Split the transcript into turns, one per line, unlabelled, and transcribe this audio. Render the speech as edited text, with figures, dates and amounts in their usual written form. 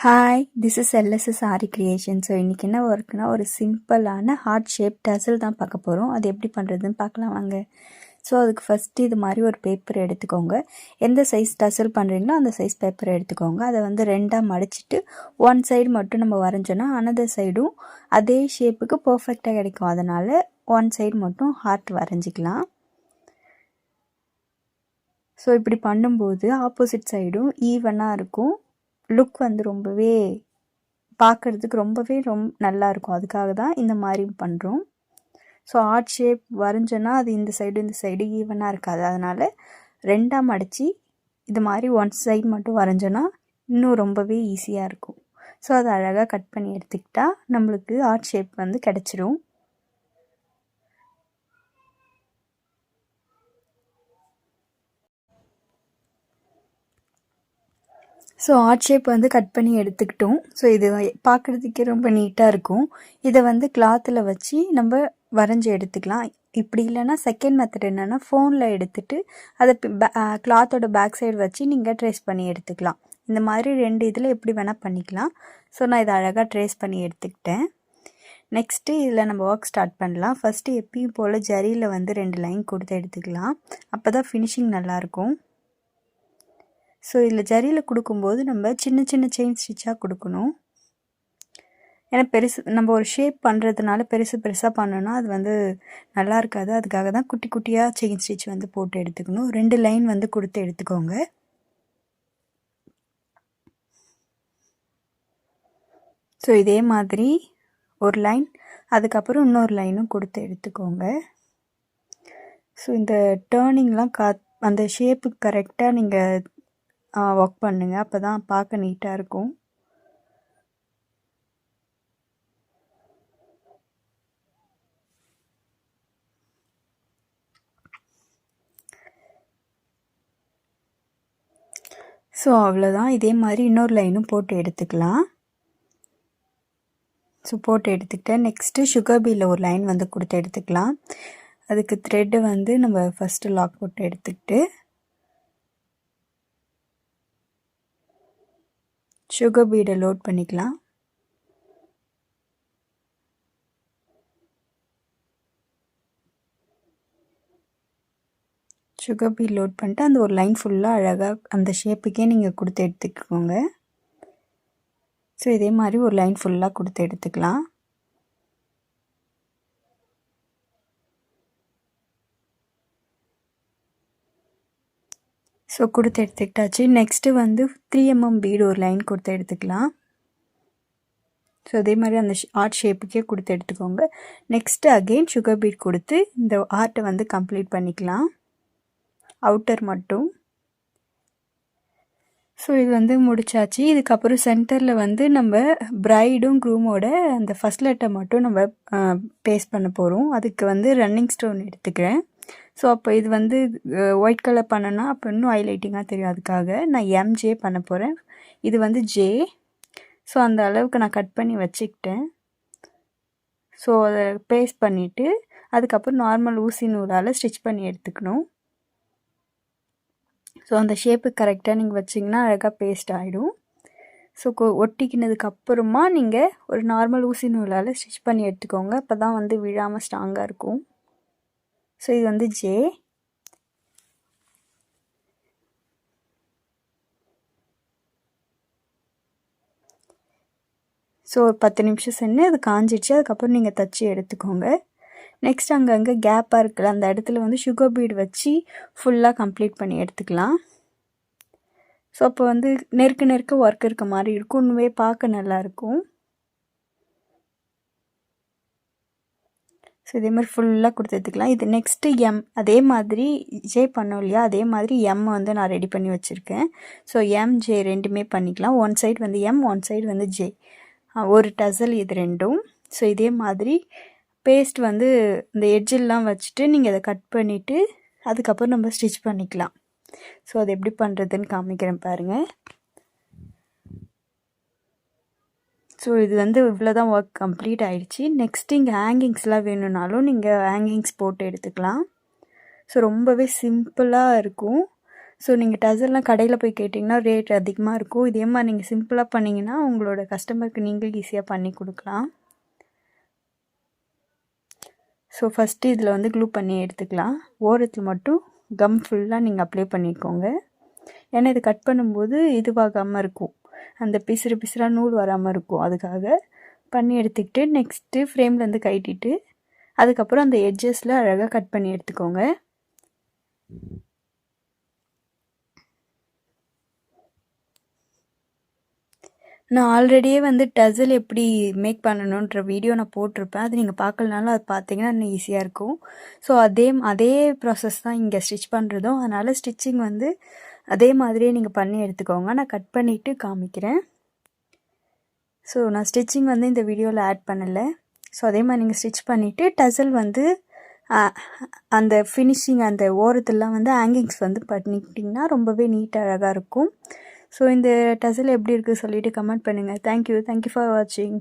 Hi, this is LSS aari creation. So இன்றைக்கி என்ன ஒர்க்னா, ஒரு சிம்பிளான ஹார்ட் ஷேப் டசல் தான் பார்க்க போகிறோம். அது எப்படி பண்ணுறதுன்னு பார்க்கலாம் வாங்க. ஸோ அதுக்கு ஃபஸ்ட்டு இது மாதிரி ஒரு பேப்பர் எடுத்துக்கோங்க. எந்த சைஸ் டசல் பண்ணுறீங்களோ அந்த சைஸ் பேப்பர் எடுத்துக்கோங்க. அதை வந்து ரெண்டாக மடிச்சிட்டு ஒன் சைடு மட்டும் நம்ம வரைஞ்சோன்னா அனதர் சைடும் அதே ஷேப்புக்கு பர்ஃபெக்டாக கிடைக்கும். அதனால் ஒன் சைடு மட்டும் ஹார்ட் வரைஞ்சிக்கலாம். ஸோ இப்படி பண்ணும்போது ஆப்போசிட் சைடும் ஈவனாக இருக்கும். லுக் வந்து ரொம்பவே பார்க்குறதுக்கு ரொம்பவே நல்லாயிருக்கும். அதுக்காக தான் இந்த மாதிரி பண்ணுறோம். ஸோ ஹார்ட் ஷேப் வரைஞ்சோன்னா அது இந்த சைடு ஈவனாக இருக்காது. அதனால் ரெண்டாக மடித்து இது மாதிரி ஒன் சைடு மட்டும் வரைஞ்சோன்னா இன்னும் ரொம்பவே ஈஸியாக இருக்கும். ஸோ அதை அழகாக கட் பண்ணி எடுத்துக்கிட்டால் நம்மளுக்கு ஹார்ட் ஷேப் வந்து கிடச்சிரும். ஸோ ஹார்ட் ஷேப் வந்து கட் பண்ணி எடுத்துக்கிட்டோம். ஸோ இது பார்க்குறதுக்கே ரொம்ப நீட்டாக இருக்கும். இதை வந்து கிளாத்தில் வச்சு நம்ம வரைஞ்சி எடுத்துக்கலாம். இப்படி இல்லைன்னா செகண்ட் மெத்தட் என்னென்னா, ஃபோனில் எடுத்துகிட்டு அதை கிளாத்தோட பேக் சைடு வச்சு நீங்கள் ட்ரேஸ் பண்ணி எடுத்துக்கலாம். இந்த மாதிரி ரெண்டு இதில் எப்படி வேணால் பண்ணிக்கலாம். ஸோ நான் இதை அழகாக ட்ரேஸ் பண்ணி எடுத்துக்கிட்டேன். நெக்ஸ்ட்டு இதில் நம்ம ஒர்க் ஸ்டார்ட் பண்ணலாம். ஃபஸ்ட்டு எப்பயும் போல் ஜரியில் வந்து 2 லைன் கொடுத்து எடுத்துக்கலாம். அப்போ தான் ஃபினிஷிங் நல்லாயிருக்கும். ஸோ இதில் ஜரியில் கொடுக்கும்போது நம்ம சின்ன சின்ன செயின் ஸ்டிச்சாக கொடுக்கணும். ஏன்னா நம்ம ஒரு ஷேப் பண்ணுறதுனால பெருசாக பண்ணோன்னா அது வந்து நல்லா இருக்காது. அதுக்காக தான் குட்டி குட்டியாக செயின் ஸ்டிச் வந்து போட்டு எடுத்துக்கணும். 2 லைன் வந்து கொடுத்து எடுத்துக்கோங்க. ஸோ இதே மாதிரி ஒரு லைன், அதுக்கப்புறம் இன்னொரு லைனும் கொடுத்து எடுத்துக்கோங்க. ஸோ இந்த டேர்னிங்லாம் அந்த ஷேப்புக்கு கரெக்டாக நீங்கள் ஒர்க் பண்ணுங்கள். அப்போ தான் பார்க்க நீட்டாக இருக்கும். ஸோ அவ்வளோதான். இதே மாதிரி இன்னொரு லைனும் போட்டு எடுத்துக்கலாம். ஸோ போட்டு எடுத்துக்கிட்டேன். நெக்ஸ்ட்டு சுகர் பீயில் ஒரு லைன் வந்து கொடுத்து எடுத்துக்கலாம். அதுக்கு த்ரெட்டு வந்து நம்ம ஃபஸ்ட்டு லாக் போட்டு எடுத்துக்கிட்டு சுகர் பீடை லோட் பண்ணிக்கலாம். சுகர் பீட் லோட் பண்ணிட்டு அந்த ஒரு லைன் ஃபுல்லாக அழகாக அந்த ஷேப்புக்கே நீங்கள் கொடுத்து எடுத்துக்கோங்க. ஸோ இதே மாதிரி ஒரு லைன் ஃபுல்லாக கொடுத்து எடுத்துக்கலாம். ஸோ கொடுத்து எடுத்துக்கிட்டாச்சு. நெக்ஸ்ட்டு வந்து 3 mm பீடு ஒரு லைன் கொடுத்து எடுத்துக்கலாம். ஸோ அதே மாதிரி அந்த ஆர்ட் ஷேப்புக்கே கொடுத்து எடுத்துக்கோங்க. நெக்ஸ்ட்டு அகெயின் சுகர் பீட் கொடுத்து இந்த ஆர்ட்டை வந்து கம்ப்ளீட் பண்ணிக்கலாம், அவுட்டர் மட்டும். ஸோ இது வந்து முடிச்சாச்சு. இதுக்கப்புறம் சென்டரில் வந்து நம்ம பிரைடும் க்ரூமோட அந்த ஃபஸ்ட் லெட்டர் மட்டும் நம்ம பேஸ்ட் பண்ண போகிறோம். அதுக்கு வந்து ரன்னிங் ஸ்டோன் எடுத்துக்கிறேன். ஸோ அப்போ இது வந்து ஒயிட் கலர் பண்ணனா அப்போ இன்னும் ஹைலைட்டிங்காக தெரியும். அதுக்காக நான் எம்ஜே பண்ண போகிறேன். இது வந்து ஜே. ஸோ அந்த அளவுக்கு நான் கட் பண்ணி வச்சுக்கிட்டேன். ஸோ அதை பேஸ்ட் பண்ணிவிட்டு அதுக்கப்புறம் நார்மல் ஊசி நூலால் ஸ்டிச் பண்ணி எடுத்துக்கணும். ஸோ அந்த ஷேப்புக்கு கரெக்டாக நீங்கள் வச்சிங்கன்னா அழகாக பேஸ்ட் ஆகிடும். ஸோ ஒட்டிக்கினதுக்கப்புறமா நீங்கள் ஒரு நார்மல் ஊசி நூலால் ஸ்டிச் பண்ணி எடுத்துக்கோங்க. அப்போ தான் வந்து விழாமல் ஸ்ட்ராங்காக இருக்கும். ஸோ இது வந்து ஜே. ஸோ ஒரு 10 நிமிஷம் சென்று அது காஞ்சிடுச்சு. அதுக்கப்புறம் நீங்கள் தச்சு எடுத்துக்கோங்க. நெக்ஸ்ட் அங்கங்கே கேப்பாக இருக்குல்ல, அந்த இடத்துல வந்து சுகர் பீட் வச்சு ஃபுல்லாக கம்ப்ளீட் பண்ணி எடுத்துக்கலாம். ஸோ அப்போ வந்து நெருக்க ஒர்க் இருக்க மாதிரி இருக்கும். இன்னுமே பார்க்க நல்லாயிருக்கும். ஸோ இதே மாதிரி ஃபுல்லாக கொடுத்து எடுத்துக்கலாம். இது நெக்ஸ்ட்டு எம், அதே மாதிரி ஜே பண்ணோம் இல்லையா, அதே மாதிரி எம் வந்து நான் ரெடி பண்ணி வச்சுருக்கேன். ஸோ எம் ஜே ரெண்டுமே பண்ணிக்கலாம். ஒன் சைடு வந்து எம், ஒன் சைடு வந்து ஜே, ஒரு டசல் இது ரெண்டும். ஸோ இதே மாதிரி பேஸ்ட் வந்து இந்த எட்ஜெல்லாம் வச்சுட்டு நீங்கள் அதை கட் பண்ணிவிட்டு அதுக்கப்புறம் நம்ம ஸ்டிச் பண்ணிக்கலாம். ஸோ அது எப்படி பண்ணுறதுன்னு காமிக்கிறேன் பாருங்கள். ஸோ இது வந்து இவ்வளோ தான் ஒர்க் கம்ப்ளீட் ஆகிடுச்சு. நெக்ஸ்ட்டு இங்கே ஹேங்கிங்ஸ்லாம் வேணும்னாலும் நீங்கள் ஹேங்கிங்ஸ் போட்டு எடுத்துக்கலாம். ஸோ ரொம்பவே சிம்பிளாக இருக்கும். ஸோ நீங்கள் டசல்லாம் கடையில் போய் கேட்டிங்கன்னா ரேட் அதிகமாக இருக்கும். இதே மாதிரி நீங்கள் சிம்பிளாக பண்ணிங்கன்னா உங்களோட கஸ்டமருக்கு நீங்கள் ஈஸியாக பண்ணி கொடுக்கலாம். ஸோ ஃபஸ்ட்டு இதில் வந்து க்ளூ பண்ணி எடுத்துக்கலாம். ஓரத்தில் மட்டும் கம் ஃபுல்லாக நீங்கள் அப்ளை பண்ணிக்கோங்க. ஏன்னா இது கட் பண்ணும்போது இதுவாகாமல் இருக்கும், அந்த பிசுறு பிசுறாக நூல் வராமல் இருக்கும். அதுக்காக பண்ணி எடுத்துக்கிட்டு நெக்ஸ்ட்டு ஃப்ரேம்லேருந்து கட்டிட்டு அதுக்கப்புறம் அந்த எட்ஜஸில் அழகாக கட் பண்ணி எடுத்துக்கோங்க. நான் ஆல்ரெடியே வந்து டசல் எப்படி மேக் பண்ணணுன்ற வீடியோ நான் போட்டிருப்பேன். அது நீங்கள் பார்க்கலனாலும் அது பார்த்தீங்கன்னா இன்னும் ஈஸியாக இருக்கும். ஸோ அதே ப்ராசஸ் தான் இங்கே ஸ்டிச் பண்ணுறதும். அதனால் ஸ்டிச்சிங் வந்து அதே மாதிரியே நீங்கள் பண்ணி எடுத்துக்கோங்க. நான் கட் பண்ணிவிட்டு காமிக்கிறேன். ஸோ நான் ஸ்டிச்சிங் வந்து இந்த வீடியோவில் ஆட் பண்ணலை. ஸோ அதே மாதிரி நீங்கள் ஸ்டிச் பண்ணிவிட்டு டசல் வந்து அந்த ஃபினிஷிங் அந்த ஓரத்துலாம் வந்து ஹேங்கிங்ஸ் வந்து பண்ணிக்கிட்டிங்கன்னா ரொம்பவே நீட்டாக அழகாக இருக்கும். ஸோ இந்த டசல் எப்படி இருக்குது சொல்லிவிட்டு கமெண்ட் பண்ணுங்கள். தேங்க்யூ ஃபார் வாட்சிங்.